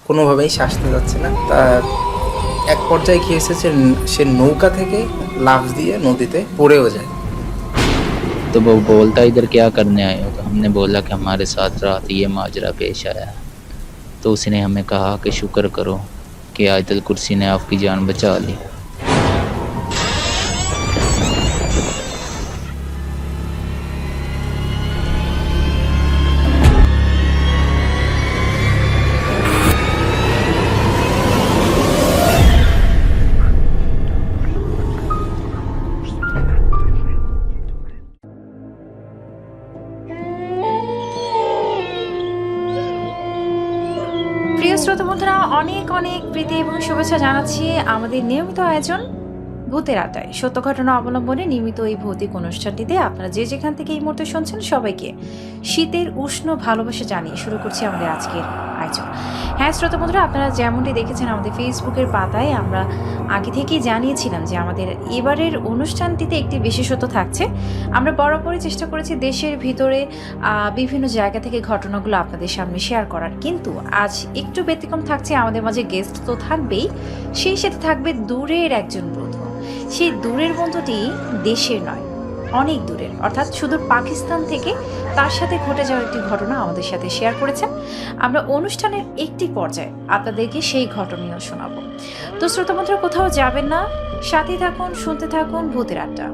কোনোভাবেই সে আসতে যাচ্ছে না। তার এক পর্যায়ে কি হয়েছে যে সে নৌকা থেকে লাফ দিয়ে নদীতে পড়েও যায়। तो वो बोलता इधर क्या करने आए हो, तो हमने बोला कि हमारे साथ रात ये माजरा पेश आया। तो उसने हमें कहा कि शुक्र करो कि आयतुल कुर्सी ने आपकी जान बचा ली। প্রিয় শ্রোতা বন্ধুরা, অনেক অনেক প্রীতি এবং শুভেচ্ছা জানাচ্ছি আমাদের নিয়মিত আয়োজন ভূতের আড্ডায়। সত্য ঘটনা অবলম্বনে নিয়মিত এই ভৌতিক অনুষ্ঠানটিতে আপনারা যে যেখান থেকে এই মুহূর্তে শুনছেন সবাইকে শীতের উষ্ণ ভালোবাসা জানিয়ে শুরু করছি আমাদের আজকের আয়োজন। হ্যাঁ শ্রোতা বন্ধুরা, আপনারা যেমনটি দেখেছেন আমাদের ফেসবুকের পাতায় আমরা আগে থেকেই জানিয়েছিলাম যে আমাদের এবারের অনুষ্ঠানটিতে একটি বিশেষত্ব থাকছে। আমরা বরাবরই চেষ্টা করেছি দেশের ভিতরে বিভিন্ন জায়গা থেকে ঘটনাগুলো আপনাদের সামনে শেয়ার করার, কিন্তু আজ একটু ব্যতিক্রম থাকছে। আমাদের মাঝে গেস্ট তো থাকবেই, সেই সাথে থাকবে দূরের একজন বন্ধু। সেই দূরের বন্ধুটি দেশের নয়, অনেক দূরের, অর্থাৎ সুদূর পাকিস্তান থেকে তার সাথে ঘটে যাওয়া একটি ঘটনা আমাদের সাথে শেয়ার করেছেন। আমরা অনুষ্ঠানের একটি পর্যায়ে আপনাদেরকে সেই ঘটনাও শোনাবো। তো শ্রোতা বন্ধুরা, কোথাও যাবেন না, সাথে থাকুন, শুনতে থাকুন ভূতের আড্ডা।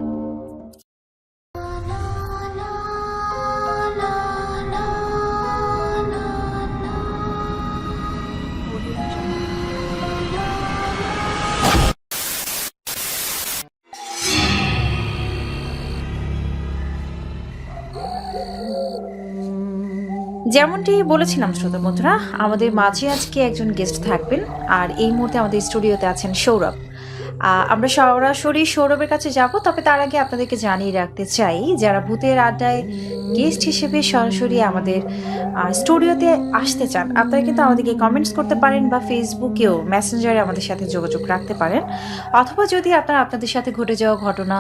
যেমনটি বলেছিলাম শ্রোতা বন্ধুরা, আমাদের মাঝে আজকে একজন গেস্ট থাকবেন, আর এই মুহূর্তে আমাদের স্টুডিওতে আছেন সৌরভ। আমরা সরাসরি সৌরভের কাছে যাব, তবে তার আগে আপনাদেরকে জানিয়ে রাখতে চাই, যারা ভূতের আড্ডায় গেস্ট হিসেবে সরাসরি আমাদের স্টুডিওতে আসতে চান, আপনারা কিন্তু আমাদেরকে কমেন্টস করতে পারেন বা ফেসবুকেও মেসেঞ্জারে আমাদের সাথে যোগাযোগ রাখতে পারেন, অথবা যদি আপনারা আপনাদের সাথে ঘটে যাওয়া ঘটনা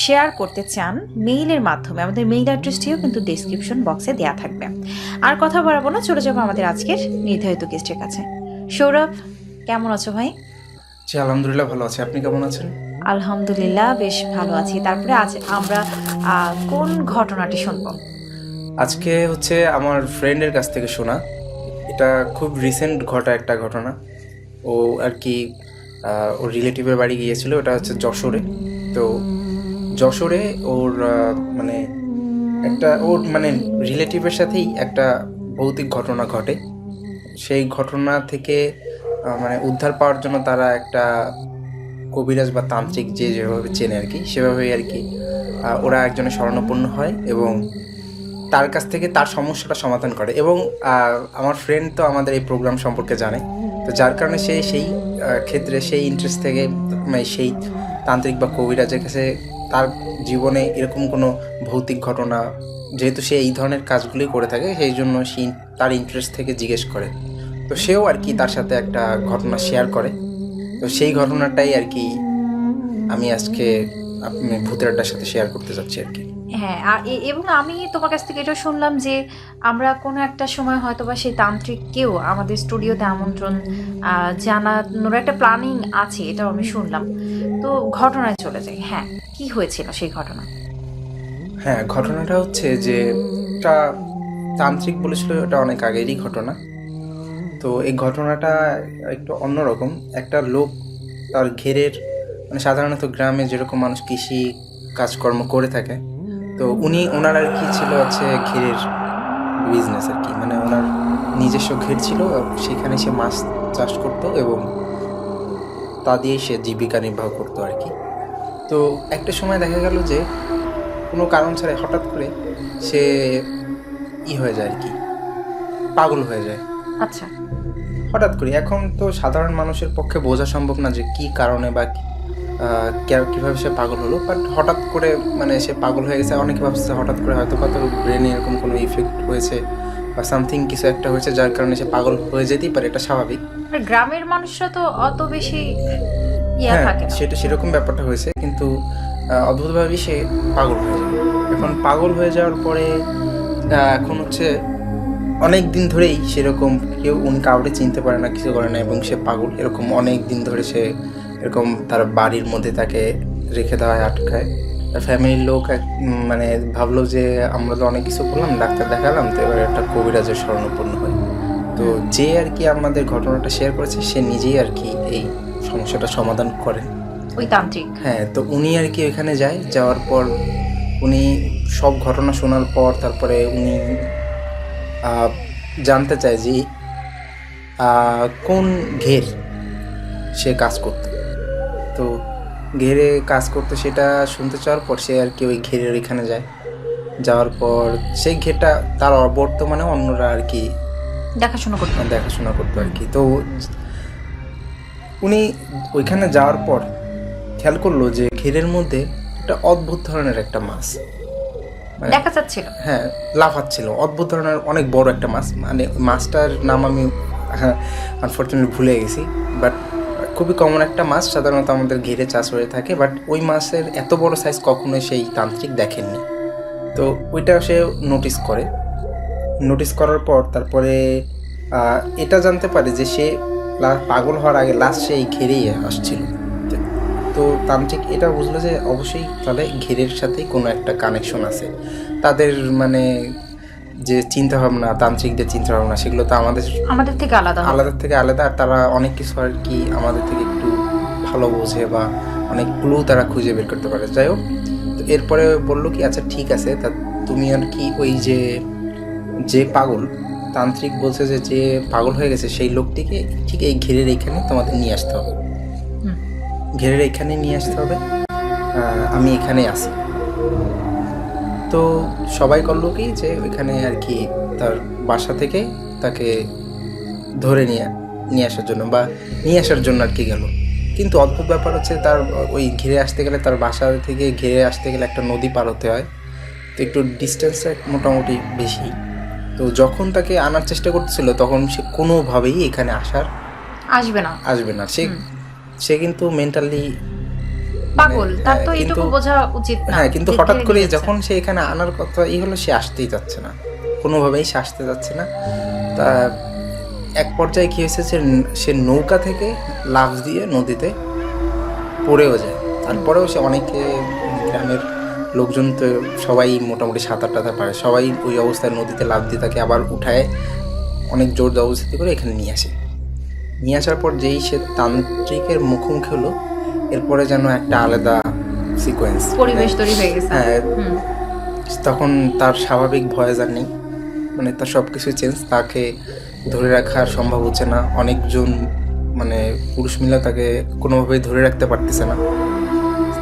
শেয়ার করতে চান মেইলের মাধ্যমে, আমাদের মেইল অ্যাড্রেসটিও কিন্তু ডেসক্রিপশন বক্সে দেওয়া থাকবে। আর কথা বাড়াবো না, চলে যাবো আমাদের আজকের নির্ধারিত গেস্টের কাছে। সৌরভ, কেমন আছো ভাই? জি আলহামদুলিল্লাহ ভালো আছি, আপনি কেমন আছেন? আলহামদুলিল্লাহ বেশ ভালো আছি। তারপরে আজ আমরা কোন ঘটনাটি শুনবো? আজকে হচ্ছে আমার ফ্রেন্ডের কাছ থেকে শোনা, এটা খুব রিসেন্ট ঘটা একটা ঘটনা। ও আর কি ওর রিলেটিভের বাড়ি গিয়েছিল, ওটা হচ্ছে যশোরে। তো যশোরে ওর মানে ওর রিলেটিভের সাথেই একটা ভৌতিক ঘটনা ঘটে। সেই ঘটনা থেকে উদ্ধার পাওয়ার জন্য তারা একটা কবিরাজ বা তান্ত্রিক যেভাবে চেনে আর কি, সেভাবেই আর কি ওরা একজনের শরণাপন্ন হয় এবং তার কাছ থেকে তার সমস্যাটা সমাধান করে। এবং আমার ফ্রেন্ড তো আমাদের এই প্রোগ্রাম সম্পর্কে জানে, তো যার কারণে সে সেই ক্ষেত্রে সেই ইন্টারেস্ট থেকে সেই তান্ত্রিক বা কবিরাজের কাছে তার জীবনে এরকম কোনো ভৌতিক ঘটনা, যেহেতু সে এই ধরনের কাজগুলি করে থাকে, সেই জন্য সে তার ইন্টারেস্ট থেকে জিজ্ঞেস করে। তো সেও আর কি তার সাথে একটা ঘটনা শেয়ার করে। তো সেই ঘটনাটাই আর কি আমি আজকে ভূতের আড্ডার সাথে শেয়ার করতে যাচ্ছি আর কি। হ্যাঁ, এবং আমি তোমার কাছ থেকে এটা শুনলাম যে আমরা কোনো একটা সময় হয়তো বা সেই তান্ত্রিককেও আমাদের স্টুডিওতে আমন্ত্রণ জানানোর একটা প্ল্যানিং আছে, এটাও আমি শুনলাম। তো ঘটনায় চলে যাই। হ্যাঁ, কি হয়েছিল সেই ঘটনা? হ্যাঁ, ঘটনাটা হচ্ছে যে একটা তান্ত্রিক বলেছিল, এটা অনেক আগেরই ঘটনা। তো এই ঘটনাটা একটু অন্যরকম। একটা লোক তার ঘেরের সাধারণত গ্রামে যেরকম মানুষ কৃষি কাজকর্ম করে থাকে, তো ওনার আর কি ছিল হচ্ছে ঘেরের বিজনেস আর কি, ওনার নিজস্ব ঘের ছিল, সেখানে সে মাছ চাষ করতো এবং তা দিয়েই সে জীবিকা নির্বাহ করতো আর কি। তো একটা সময় দেখা গেল যে কোনো কারণ ছাড়া হঠাৎ করে সে হয়ে যায় আর কি, পাগল হয়ে যায়। আচ্ছা, হঠাৎ করে। এখন তো সাধারণ মানুষের পক্ষে বোঝা সম্ভব না যে কী কারণে বা কীভাবে সে পাগল হলো, বাট হঠাৎ করে সে পাগল হয়ে গেছে। অনেকে ভাবছে হঠাৎ করে হয়তো কত ব্রেনে এরকম কোনো ইফেক্ট হয়েছে বা সামথিং কিছু একটা হয়েছে, যার কারণে সে পাগল হয়ে যেতেই পারে, এটা স্বাভাবিক। গ্রামের মানুষরা তো অত বেশি থাকে না। সেটা সেরকম ব্যাপারটা হয়েছে, কিন্তু অদ্ভুতভাবেই সে পাগল হয়ে যায়। এখন পাগল হয়ে যাওয়ার পরে এখন হচ্ছে অনেক দিন ধরেই সেরকম কেউ উনি কাউকে চিনতে পারে না, কিছু করে না, এবং সে পাগল। এরকম অনেক দিন ধরে সে এরকম তার বাড়ির মধ্যে তাকে রেখে দেওয়া হয়, আটকায়। তার ফ্যামিলির লোক মানে ভাবলো যে আমরা তো অনেক কিছু করলাম, ডাক্তার দেখালাম, তো এবার একটা কবিরাজের শরণাপন্ন হয়। তো যে আর কি আমাদের ঘটনাটা শেয়ার করেছে সে নিজেই আর কি এই সমস্যাটা সমাধান করেন, ওই তান্ত্রিক। হ্যাঁ। তো উনি আর কি ওইখানে যায়, যাওয়ার পর উনি সব ঘটনা শোনার পর তারপরে উনি জানতে চায় যে কোন ঘের সে কাজ করতো। তো ঘেরে কাজ করতো সেটা শুনতে চাওয়ার পর সে আর কি ওই ঘেরের এখানে যায়। যাওয়ার পর সেই ঘেরটা তার বর্তমানে অন্যরা আর কি দেখাশোনা করতো আর কি। তো উনি ওইখানে যাওয়ার পর খেয়াল করলো যে ঘেরের মধ্যে একটা অদ্ভুত ধরনের একটা মাছ দেখা যাচ্ছিল, হ্যাঁ, লাফাচ্ছিল। অদ্ভুত ধরনের অনেক বড় একটা মাছ, মানে মাছটার নাম আমি আনফর্চুনেটলি ভুলে গেছি, বাট খুবই কমন একটা মাছ, সাধারণত আমাদের ঘিরে চাষ হয়ে থাকে। বাট ওই মাছের এত বড় সাইজ কখনোই সেই তান্ত্রিক দেখেননি। তো ওইটা সে নোটিস করার পর তারপরে এটা জানতে পারে যে সে পাগল হওয়ার আগে লাস্ট সে এই ঘেরেই আসছিল। তো তান্ত্রিক এটা বুঝলো যে অবশ্যই তাহলে ঘেরের সাথে কোনো একটা কানেকশন আছে। তাদের মানে যে চিন্তাভাবনা, তান্ত্রিকদের চিন্তাভাবনা, সেগুলো তো আমাদের থেকে আলাদা। আর তারা অনেক কিছু আর কি আমাদের থেকে একটু ভালো বোঝে বা অনেক ক্লু তারা খুঁজে বের করতে পারে। যাই হোক, তো এরপরে বললো কি আচ্ছা ঠিক আছে, তা তুমি আর কি ওই যে পাগল, তান্ত্রিক বলছে যে পাগল হয়ে গেছে সেই লোকটিকে ঠিক এই ঘেরের এইখানে তোমাদের নিয়ে আসতে হবে, আমি এখানে আসি। তো সবাই করলো কি যে ওইখানে আর কি তার বাসা থেকে তাকে ধরে নিয়ে আসার জন্য আর কি গেল। কিন্তু অদ্ভুত ব্যাপার হচ্ছে তার ওই ঘিরে আসতে গেলে, তার বাসা থেকে ঘিরে আসতে গেলে একটা নদী পার হতে হয়। তো একটু ডিস্টেন্সটা মোটামুটি বেশি। তো যখন তাকে আনার চেষ্টা করতেছিল তখন সে কোনোভাবেই এখানে আসবে না। সে কিন্তু মেন্টালি পাগল, তার তো এটুকু বোঝা উচিত না। হ্যাঁ, কিন্তু হঠাৎ করে যখন সে এখানে আনার কথা হলো, সে আসতেই যাচ্ছে না, কোনোভাবেই সে আসতে যাচ্ছে না। তা এক পর্যায়ে কি হয়েছে, সে নৌকা থেকে লাফ দিয়ে নদীতে পড়েও যায়। তারপরেও সে অনেকে গ্রামের লোকজন তো সবাই মোটামুটি সাঁতার টাতার পারে, সবাই ওই অবস্থায় নদীতে লাফ দিয়ে তাকে আবার উঠায় অনেক জোর জবরদস্তি করে এখানে নিয়ে আসার পর যেই সে তান্ত্রিকের মুখোমুখি হলো, এরপরে যেন একটা আলাদা সিকোয়েন্স, পরিবেশ তৈরি হয়ে গেছে। হ্যাঁ, তখন তার স্বাভাবিক ভয়েস আর নেই, মানে তার সব কিছু চেঞ্জ। তাকে ধরে রাখা সম্ভব হচ্ছে না, অনেকজন মানে পুরুষ মিলে তাকে কোনোভাবেই ধরে রাখতে পারতেছে না।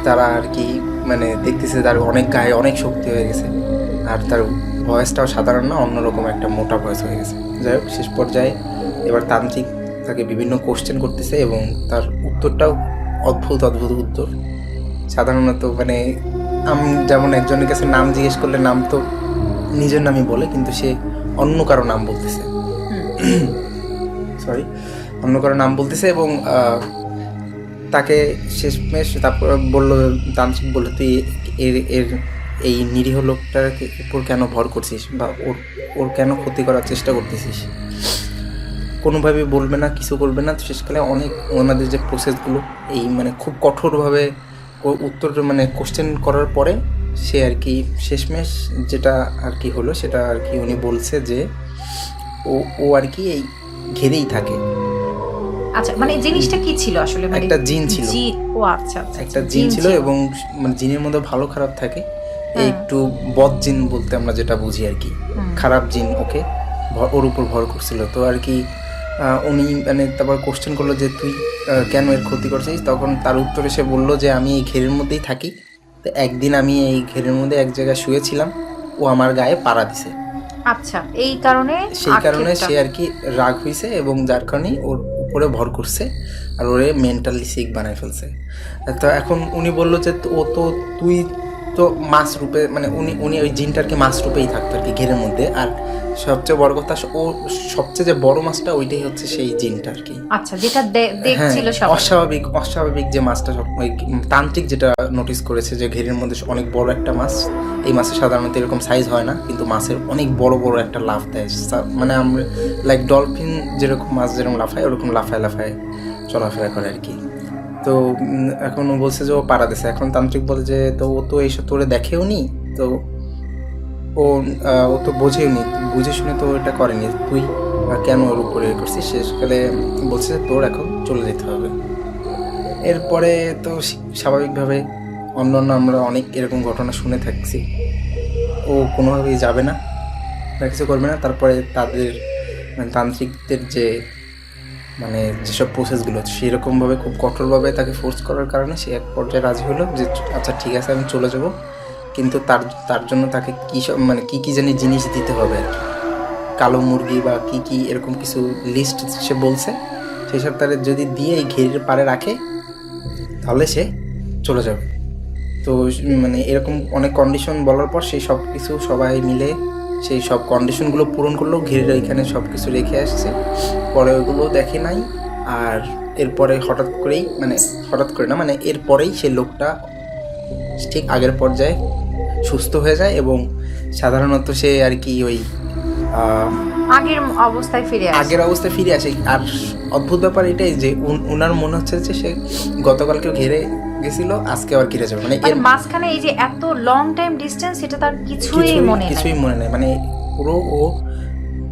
তারা আর কি মানে দেখতেছে তার অনেক গায়ে অনেক শক্তি হয়ে গেছে, আর তার ভয়েসটাও সাধারণ না, অন্যরকম একটা মোটা ভয়েস হয়ে গেছে। যাই হোক, শেষ পর্যায়ে এবার তান্ত্রিক তাকে বিভিন্ন কোশ্চেন করতেছে এবং তার উত্তরটাও অদ্ভুত উত্তর। সাধারণত মানে আমি যেমন একজনের কাছে নাম জিজ্ঞেস করলে নাম তো নিজের নামই বলে, কিন্তু সে অন্য কারো নাম বলতেছে, এবং তাকে শেষমেশ তারপর তান্ত্রিক বললো তুই এর এই নিরীহ লোকটার উপর কেন ভর করছিস, বা ওর কেন ক্ষতি করার চেষ্টা করতেছিস, কোনোভাবে বলবে না, কিছু করবে না। তো শেষকালে অনেক ওনাদের যে প্রসেসগুলো এই মানে খুব কঠোরভাবে উত্তর মানে কোশ্চেন করার পরে সে আর কি শেষমেশ যেটা আর কি হলো সেটা আর কি উনি বলছে যে ও আর কি এই ঘেরেই থাকে। আচ্ছা, মানে জিনিসটা কি ছিল আসলে? মানে একটা জিন ছিল। ও আচ্ছা, একটা জিন ছিল, এবং মানে জিনের মধ্যে ভালো খারাপ থাকে। একটু বদ জিন বলতে আমরা যেটা বুঝি আর কি, খারাপ জিন ওর উপর ভর করছিল। তো আর কি উনি মানে তারপর কোশ্চেন করলো যে তুই কেন এর ক্ষতি করছিস। তখন তার উত্তরে সে বললো যে আমি এই ঘেরের মধ্যেই থাকি, তো একদিন আমি এই ঘেরের মধ্যে এক জায়গায় শুয়েছিলাম, ও আমার গায়ে পাড়া দিছে। আচ্ছা, সেই কারণে সে আর কি রাগ হয়েছে এবং যার কারণে ওর উপরে ভর করছে আর ওরে মেন্টালি সিক বানায় ফেলছে। তো এখন উনি বললো যে তুই তো মাছ রূপে মানে উনি ওই জিনটার কি মাছ রূপেই থাকতো আর কি ঘেরের মধ্যে। আর সবচেয়ে বড় কথা, ও সবচেয়ে যে বড় মাছটা ওইটাই হচ্ছে সেই জিনটা আর কি। আচ্ছা, যেটা হ্যাঁ, দেখছিল সব। অস্বাভাবিক যে মাছটা, সব ওই তান্ত্রিক যেটা নোটিস করেছে যে ঘেরের মধ্যে অনেক বড় একটা মাছ, এই মাছের সাধারণত এরকম সাইজ হয় না, কিন্তু মাছের অনেক বড় বড় একটা লাফ দেয়, মানে আমরা লাইক ডলফিন যেরকম মাছ যেরকম লাফায় ওরকম লাফায় লাফায় চলাফেরা করে আর কি। তো এখন ও বলছে যে ও পাড়া দিছে। এখন তান্ত্রিক বলে যে তো ও তো এইসব তোরে দেখেও নি, তো ও তো বোঝেও নি, বুঝে শুনে তো এটা করেনি, তুই কেন ওর উপরে করছিস। শেষকালে বলছে যে তোর এখন চলে যেতে হবে। এরপরে তো স্বাভাবিকভাবে অন্য আমরা অনেক এরকম ঘটনা শুনে থাকছি, ও কোনোভাবেই যাবে না বা কিছু করবে না। তারপরে তাদের মানে তান্ত্রিকদের যে মানে যেসব প্রসেসগুলো সেরকমভাবে খুব কঠোরভাবে তাকে ফোর্স করার কারণে সে এক পর্যায়ে রাজি হলো যে আচ্ছা ঠিক আছে আমি চলে যাব, কিন্তু তার জন্য তাকে কী সব মানে কী জানি জিনিস দিতে হবে আর কি, কালো মুরগি বা কী এরকম কিছু লিস্ট সে বলছে। সেই সব তারা যদি দিয়ে এই ঘেরের পাড়ে রাখে তাহলে সে চলে যাবে। তো মানে এরকম অনেক কন্ডিশন বলার পর সেই সব কিছু সবাই মিলে সেই সব কন্ডিশনগুলো পূরণ করলেও ঘিরে এখানে সব কিছু রেখে আসছে। পরে ওইগুলো দেখে নাই। আর এরপরে হঠাৎ করে না মানে এরপরেই সেই লোকটা ঠিক আগের পর্যায়ে সুস্থ হয়ে যায় এবং সাধারণত সে আর কি ওই আগের অবস্থায় ফিরে আসে। আর অদ্ভুত ব্যাপার এটাই যে ওনার মনে হচ্ছে যে সে গতকালকেও ঘেরে গেছিল, আজকে আবার ঘিরে যাবে, মানে এর মাঝখানে এই যে এত লং টাইম ডিসটেন্স, এটা তার কিছুই মনে নেই। মানে পুরো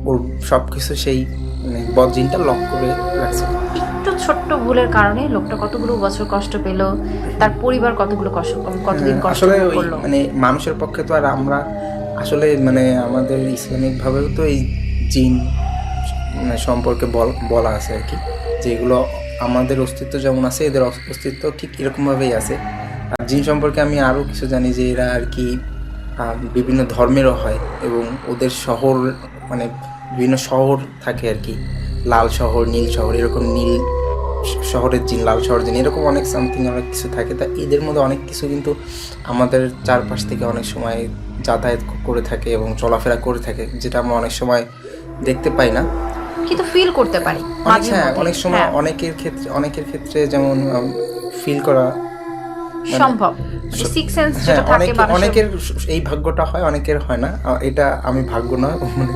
ওর সব কিছু সেই মানে বদজিনটা লক করে রাখছে। একটু ছোট্ট ভুলের কারণে লোকটা কতগুলো বছর কষ্ট পেল, তার পরিবার কতদিন কষ্ট করলো। মানে মানুষের পক্ষে তো আর আমরা আসলে মানে আমাদের ইসলামিক ভাবেও তো এই জিন সম্পর্কে বলা আছে আর কি, যেগুলো আমাদের অস্তিত্ব যেমন আছে এদের অস্তিত্ব ঠিক এরকমভাবেই আছে। আর জিন সম্পর্কে আমি আরও কিছু জানি যে এরা আর কি বিভিন্ন ধর্মেরও হয় এবং ওদের শহর মানে বিভিন্ন শহর থাকে আর কি, লাল শহর, নীল শহর, এরকম নীল শহরের জিন, লাল শহরের জিন, এরকম অনেক অনেক কিছু থাকে। তা এদের মধ্যে অনেক কিছু কিন্তু আমাদের চারপাশ থেকে অনেক সময় যাতায়াত করে থাকে এবং চলাফেরা করে থাকে, যেটা আমরা অনেক সময় দেখতে পাই না কিন্তু ফিল করতে পারি। অনেক সময় অনেকের ক্ষেত্রে যেমন ফিল করা সম্ভব, সিক্স সেন্স যেটা থাকে অনেকের এই ভাগ্যটা হয়, অনেকের হয় না। এটা আমি ভাগ্য নয় মানে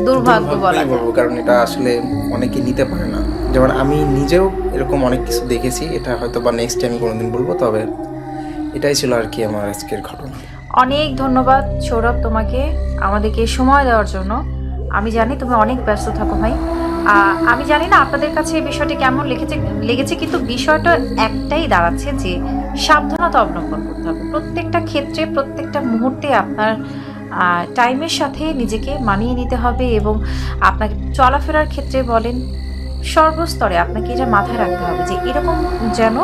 দুর্ভাগ্য বলবো, কারণ এটা আসলে অনেকে নিতে পারে না। যেমন আমি নিজেও এরকম অনেক কিছু দেখেছি, এটা হয়তো বা নেক্সট টাইম কোনোদিন বলবো। তবে এটাই ছিল আর কি আমার আজকের ঘটনা। অনেক ধন্যবাদ সৌরভ তোমাকে আমাদেরকে সময় দেওয়ার জন্য। আমি জানি তুমি অনেক ব্যস্ত থাকো ভাই। আমি জানি না আপনাদের কাছে এই বিষয়টি কেমন লেগেছে, কিন্তু বিষয়টা একটাই দাঁড়াচ্ছে যে সাবধানতা অবলম্বন করতে হবে প্রত্যেকটা ক্ষেত্রে, প্রত্যেকটা মুহূর্তে আপনার টাইমের সাথে নিজেকে মানিয়ে নিতে হবে এবং আপনাকে চলাফেরার ক্ষেত্রে বলেন সর্বস্তরে আপনাকে এটা মাথায় রাখতে হবে যে এরকম যেন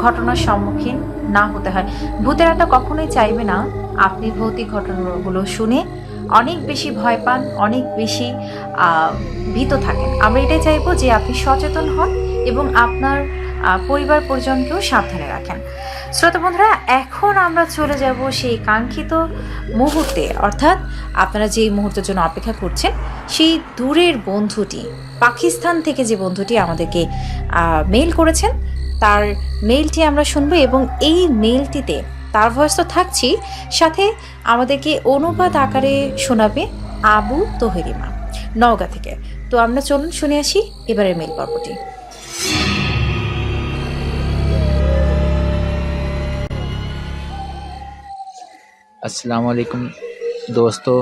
ঘটনার সম্মুখীন না হতে হয়। ভূতের আত্মা কখনোই চাইবে না আপনি ভৌতিক ঘটনাগুলো শুনে অনেক বেশি ভয় পান, অনেক বেশি ভীত থাকেন। আমরা এটাই চাইবো যে আপনি সচেতন হন এবং আপনার পরিবার পরিজনকেও সাবধানে রাখেন। শ্রোতা বন্ধুরা, এখন আমরা চলে যাব সেই কাঙ্ক্ষিত মুহূর্তে, অর্থাৎ আপনারা যেই মুহূর্তের জন্য অপেক্ষা করছেন, সেই দূরের বন্ধুটি, পাকিস্তান থেকে যে বন্ধুটি আমাদেরকে মেইল করেছেন তার মেইলটি আমরা শুনবো এবং এই মেইলটিতে তার ভয়েস তো থাকছি, সাথে আমাদেরকে অনুবাদ আকারে শোনাবে আবু তহেরিমা নওগাঁ থেকে। তো আমরা চলুন শুনে আসি এবারের মেইল পর্বটি। अस्सलाम वालेकुम दोस्तों,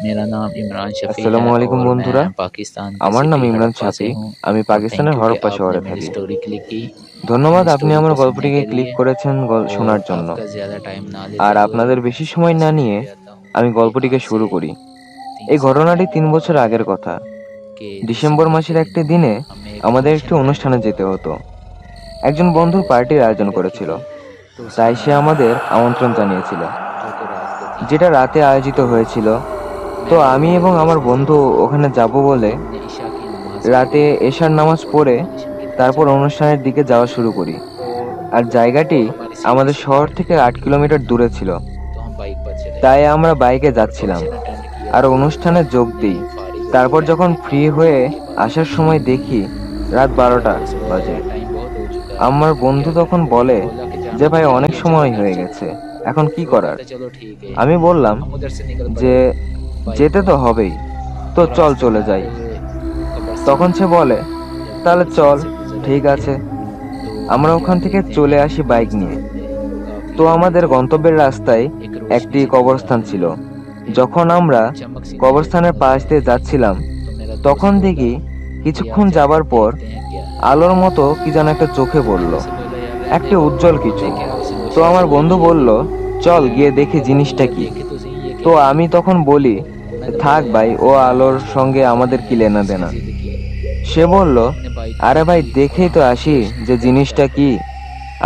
मेरा नाम इमरान शफी है। আসসালামু আলাইকুম বন্ধুরা, पाकिस्तान আমার নাম ইমরান শাফি। আমি পাকিস্তানের হরপ্পা শহরে থাকি। ধন্যবাদ আপনি আমার গল্পটিকে ক্লিক করেছেন শোনার জন্য। আর আপনাদের বেশি সময় না নিয়ে আমি গল্পটিকে শুরু করি। এই ঘটনাটি 3 বছর আগের কথা। ডিসেম্বর মাসের একটি দিনে আমাদের একটি অনুষ্ঠানে যেতে হতো। একজন বন্ধু পার্টির আয়োজন করেছিল, তাই সে আমাদের আমন্ত্রণ জানিয়েছিল, যেটা রাতে আয়োজিত হয়েছিল। তো আমি এবং আমার বন্ধু ওখানে যাব বলে রাতে এশার নামাজ পড়ে তারপর অনুষ্ঠানের দিকে যাওয়া শুরু করি। আর জায়গাটি আমাদের শহর থেকে 8 কিলোমিটার দূরে ছিল, তাই আমরা বাইকে যাচ্ছিলাম আর অনুষ্ঠানে যোগ দিই। তারপর যখন ফ্রি হয়ে আসার সময় দেখি রাত 12টা বাজে। আমার বন্ধু তখন বলে যে ভাই অনেক সময় হয়ে গেছে, এখন কি করার? আমি বললাম যে যেতে তো হবেই, তো চল চলে যাই। তখন সে বলে তাহলে চল, ঠিক আছে। আমরা ওখান থেকে চলে আসি বাইক নিয়ে। তো আমাদের গন্তব্যের রাস্তায় একটি কবরস্থান ছিল। যখন আমরা কবরস্থানের পাশ দিয়ে যাচ্ছিলাম তখন দেখি কিছুক্ষণ যাবার পর আলোর মতো কি যেন একটা চোখে পড়লো, একটি উজ্জ্বল কিছু। তো আমার বন্ধু বলল চল গিয়ে দেখি জিনিসটা কি। তো আমি তখন বলি থাক ভাই, ও আলোর সঙ্গে আমাদের কি লেনা দেনা। সে বলল আরে ভাই দেখেই তো আসি যে জিনিসটা কি।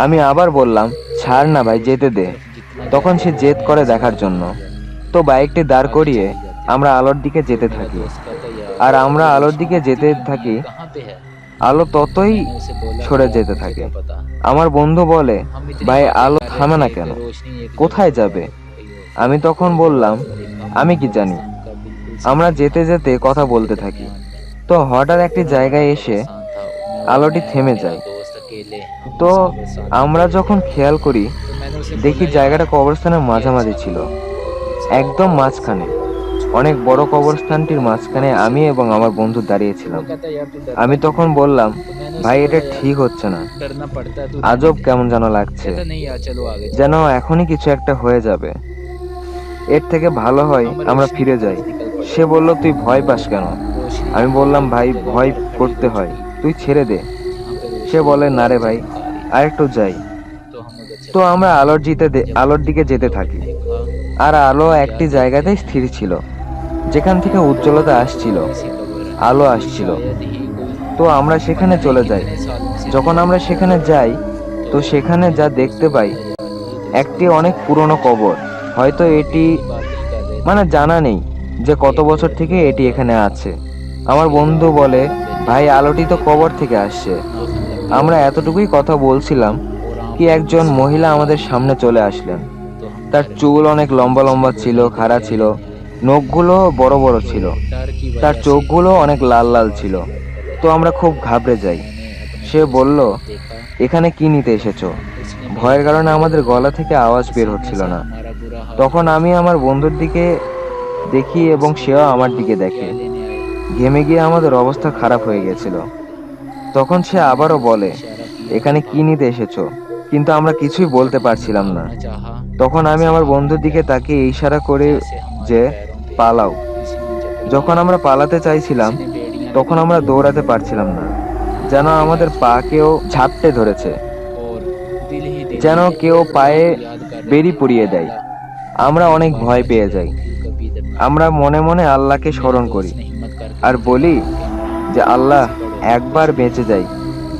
আমি আবার বললাম ছাড় না ভাই, যেতে দে। তখন সে জেদ করে দেখার জন্য। তো বাইকটি দাঁড় করিয়ে আমরা আলোর দিকে যেতে থাকি। আর আমরা আলোর দিকে যেতে থাকি, আলো ততই সরে যেতে থাকে। আমার বন্ধু বলে ভাই আলো থামে না কেন, কোথায় যাবে? আমি তখন বললাম আমি কি জানি। আমরা যেতে যেতে কথা বলতে থাকি। তো হঠাৎ একটি জায়গায় এসে আলোটি থেমে যায়। তো আমরা যখন খেয়াল করি দেখি জায়গাটা কবরস্থানের মাঝামাঝি ছিল, একদম মাঝখানে। অনেক বড় কবরস্থানটির মাঝখানে আমি এবং আমার বন্ধু দাঁড়িয়েছিলাম। আমি তখন বললাম ভাই এটা ঠিক হচ্ছে না, আজব কেমন যেন লাগছে, যেন এখনই কিছু একটা হয়ে যাবে। এর থেকে ভালো হয় আমরা ফিরে যাই। সে বলল তুই ভয় পাস কেন? আমি বললাম ভাই ভয় করতে হয়, তুই ছেড়ে দে। সে বলে না রে ভাই, আরেকটু যাই। তো আমরা আলোর দিকে যেতে থাকি। আর আলো একটি জায়গাতেই স্থির ছিল, যেখান থেকে উজ্জ্বলতা আসছিল, আলো আসছিল। তো আমরা সেখানে চলে যাই। যখন আমরা সেখানে যাই তো সেখানে যা দেখতে পাই একটি অনেক পুরনো কবর। হয়তো এটি জানা নেই যে কত বছর থেকে এটি এখানে আছে। আমার বন্ধু বলে ভাই আলোটি তো কবর থেকে আসছে। আমরা এতটুকুই কথা বলছিলাম কি একজন মহিলা আমাদের সামনে চলে আসলেন। তার চুল অনেক লম্বা লম্বা ছিল, খাড়া ছিল, নখগুলো বড় বড় ছিল, তার চোখগুলো অনেক লাল লাল ছিল। তো আমরা খুব ঘাবড়ে যাই। সে বলল এখানে কি নিতে এসেছো? ভয়ের কারণে আমাদের গলা থেকে আওয়াজ বের হচ্ছিল না। তখন আমি আমার বন্ধুর দিকে দেখি এবং সেও আমার দিকে দেখে। ঘেমে গিয়ে আমাদের অবস্থা খারাপ হয়ে গেছিল। তখন সে আবারও বলে এখানে কি নিতে এসেছো? কিন্তু আমরা কিছুই বলতে পারছিলাম না। তখন আমি আমার বন্ধুর দিকে তাকিয়ে ইশারা করে যে পালাও। যখন আমরা পালাতে চাইছিলাম তখন আমরা দৌড়াতে পারছিলাম না, যেন আমাদের পা কেউ ঝাপটে ধরেছে, যেন কেউ পায়ে বেরি পরিয়ে দেয়। আমরা অনেক ভয় পেয়ে যাই। আমরা মনে মনে আল্লাহকে স্মরণ করি আর বলি যে আল্লাহ একবার বেঁচে যাই,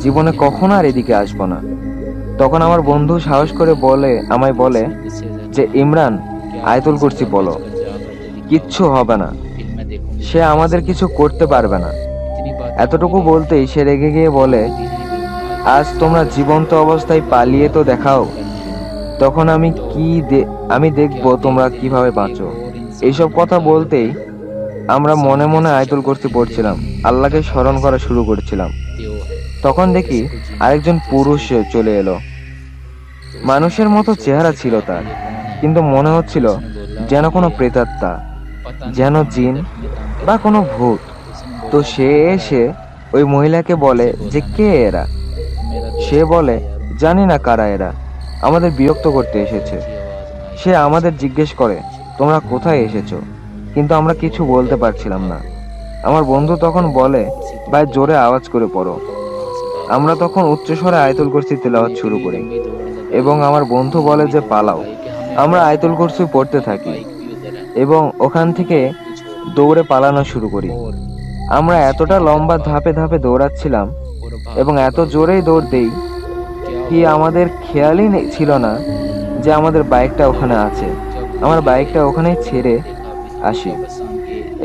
জীবনে কখনো আর এদিকে আসবো না। তখন আমার বন্ধু সাহস করে আমায় বলে যে ইমরান আয়াতুল কুরসি বলো, কিচ্ছু হবে না, সে আমাদের কিছু করতে পারবে না। এতটুকু বলতেই সে রেগে গিয়ে বলে আজ তোমরা জীবন্ত অবস্থায় পালিয়ে তো দেখাও, তখন আমি দেখবো তোমরা কিভাবে বাঁচো। এইসব কথা বলতেই আমরা মনে মনে আয়াতুল কুরসি পড়ছিলাম, আল্লাহকে স্মরণ করা শুরু করেছিলাম। তখন দেখি আরেকজন পুরুষ চলে এলো। মানুষের মতো চেহারা ছিল তার, কিন্তু মনে হচ্ছিল যেন কোনো প্রেতাত্মা, যেন জিন বা কোনো ভূত। তো সে এসে ওই মহিলাকে বলে যে কে এরা? সে বলে জানি না কারা এরা, আমাদের বিরক্ত করতে এসেছে। সে আমাদের জিজ্ঞেস করে তোমরা কোথায় এসেছো, কিন্তু আমরা কিছু বলতে পারছিলাম না। আমার বন্ধু তখন বলে ভাই জোরে আওয়াজ করে পড়ো। আমরা তখন উচ্চস্বরে আয়াতুল কুরসি তেলাওয়াত শুরু করি এবং আমার বন্ধু বলে যে পালাও। আমরা আয়াতুল কুরসি পড়তে থাকি এবং ওখান থেকে দৌড়ে পালানো শুরু করি। আমরা এতটা লম্বা ধাপে ধাপে দৌড়াচ্ছিলাম এবং এত জোরেই দৌড় দেই কি আমাদের খেয়ালই ছিল না যে আমাদের বাইকটা ওখানে আছে। আমার বাইকটা ওখানেই ছেড়ে আসি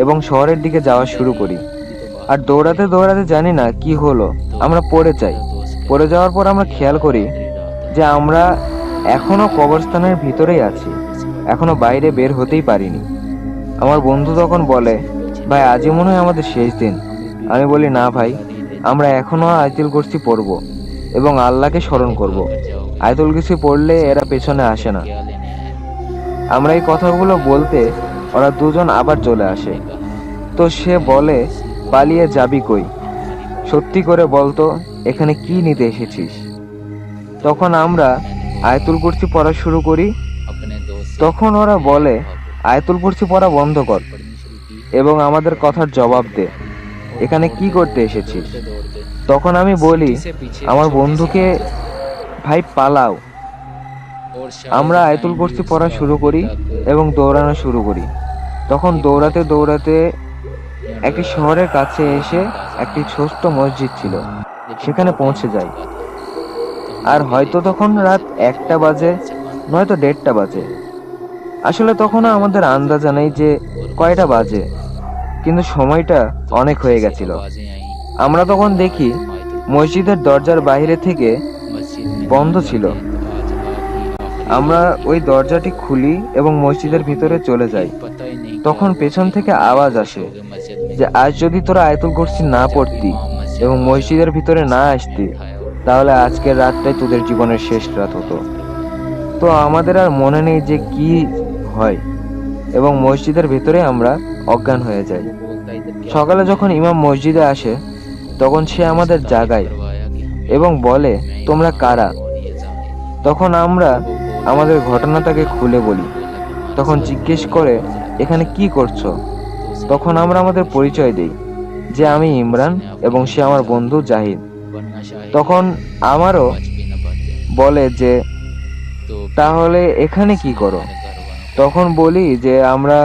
এবং শহরের দিকে যাওয়া শুরু করি। আর দৌড়াতে দৌড়াতে জানি না কি হলো, আমরা পড়ে যাই। পড়ে যাওয়ার পর আমরা খেয়াল করি যে আমরা এখনো কবরস্থানের ভিতরেই আছি, এখনো বাইরে বের হতেই পারিনি। আমার বন্ধু তখন বলে, ভাই আজই মনে হয় আমাদের শেষ দিন। আমি বলি, না ভাই, আমরা এখনো আয়াতুল কুরসি পড়ব এবং আল্লাহকে স্মরণ করব। আয়াতুল কুরসি পড়লে এরা পেছনে আসে না। আমরা এই কথাগুলো বলতে ওরা দুজন আবার চলে আসে। তো সে বলে, পালিয়ে যাবি কই? সত্যি করে বলতো, এখানে কি নিতে এসেছিস? তখন আমরা আয়াতুল কুরসি পড়া শুরু করি। তখন ওরা বলে, আয়াতুল কুরসি পড়া বন্ধ কর এবং আমাদের কথার জবাব দে, এখানে কি করতে এসেছিস? তখন আমি বলি আমার বন্ধুকে, ভাই পালাও। আমরা আয়াতুল কুরসি পড়া শুরু করি এবং দৌড়ানো শুরু করি। তখন দৌড়াতে দৌড়াতে একটি শহরের কাছে এসে একটি ছোট্ট মসজিদ ছিল, সেখানে পৌঁছে যাই। আর হয়তো তখন রাত 1টা বাজে, নয়তো 1:30টা বাজে। আসলে তখন আমাদের আন্দাজা নেই যে কয়টা বাজে, কিন্তু সময়টা অনেক হয়ে গেছিল। আমরা তখন দেখি মসজিদের দরজার বাইরে থেকে বন্ধ ছিল। আমরা ওই দরজাটি খুলি এবং মসজিদের ভিতরে চলে যাই। তখন পেছন থেকে আওয়াজ আসে যে আজ যদি তোরা আয়াতুল কুরসি না পড়তি এবং মসজিদের ভিতরে না আসতি, তাহলে আজকের রাতটাই তোদের জীবনের শেষ রাত হতো। তো আমাদের আর মনে নেই যে কি হয় এবং মসজিদের ভিতরে আমরা অজ্ঞান হয়ে যাই। সকালে যখন ইমাম মসজিদে আসে, তখন সে আমাদের জাগায় এবং বলে, তোমরা কারা? তখন আমরা আমাদের ঘটনা তাকে খুলে বলি। তখন জিজ্ঞেস করে, এখানে কি করছো? তখন আমরা আমাদের পরিচয় দেই যে আমি ইমরান এবং সে আমার বন্ধু জাহিদ। তখন আমারও বলে যে তাহলে এখানে কি করো? তখন বলি যে আমরা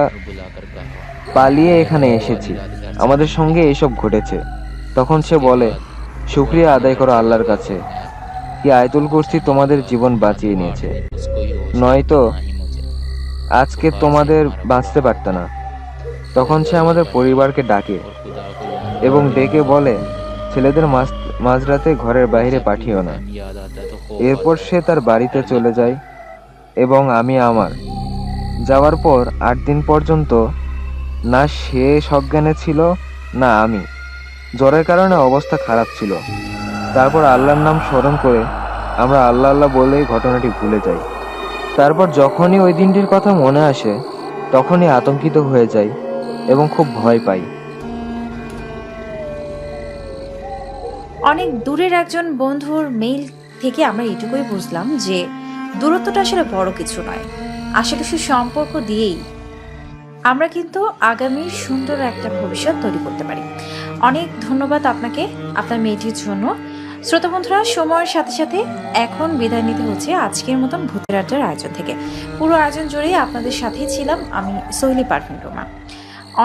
পালিয়ে এখানে এসেছি, আমাদের সঙ্গে এসব ঘটেছে। তখন সে বলে, শুকরিয়া আদায় করো আল্লাহর কাছে, কি আয়াতুল কুরসি তোমাদের জীবন বাঁচিয়ে নিয়েছে, নয়তো আজকে তোমাদের বাঁচতে পারত না। তখন সে আমাদের পরিবারকে ডাকে এবং ডেকে বলে, ছেলেদের মাঝরাতে ঘরের বাইরে পাঠিও না। এরপর সে তার বাড়িতে চলে যায় এবং আমি আমার যাওয়ার পর 8 দিন পর্যন্ত না সে সজ্ঞানে ছিল না আমি। জ্বরের কারণে অবস্থা খারাপ ছিল। তারপর আল্লাহর নাম স্মরণ করে আমরা আল্লাহ আল্লাহ বলেই ঘটনাটি ভুলে যাই। তারপর যখনই ওই দিনটির কথা মনে আসে, তখনই আতঙ্কিত হয়ে যাই এবং খুব ভয় পাই। অনেক দূরের একজন বন্ধুর মেইল থেকে আমরা এটুকুই বুঝলাম যে দূরত্বটা আসলে বড় কিছু নয়, আসলে সম্পর্ক দিয়েই আমরা কিন্তু আগামীর সুন্দর একটা ভবিষ্যৎ তৈরি করতে পারি। অনেক ধন্যবাদ আপনাকে আপনার মেয়েটির জন্য। শ্রোতা বন্ধুরা, সময়ের সাথে সাথে এখন বিদায় নিতে হচ্ছে আজকের মতন ভূতের আড্ডার আয়োজন থেকে। পুরো আয়োজন জুড়েই আপনাদের সাথেই ছিলাম আমি, সোহিনী পারভিন রোমা।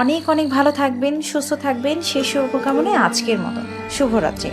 অনেক অনেক ভালো থাকবেন, সুস্থ থাকবেন, সেই শুভকামনায় আজকের মতন শুভরাত্রি।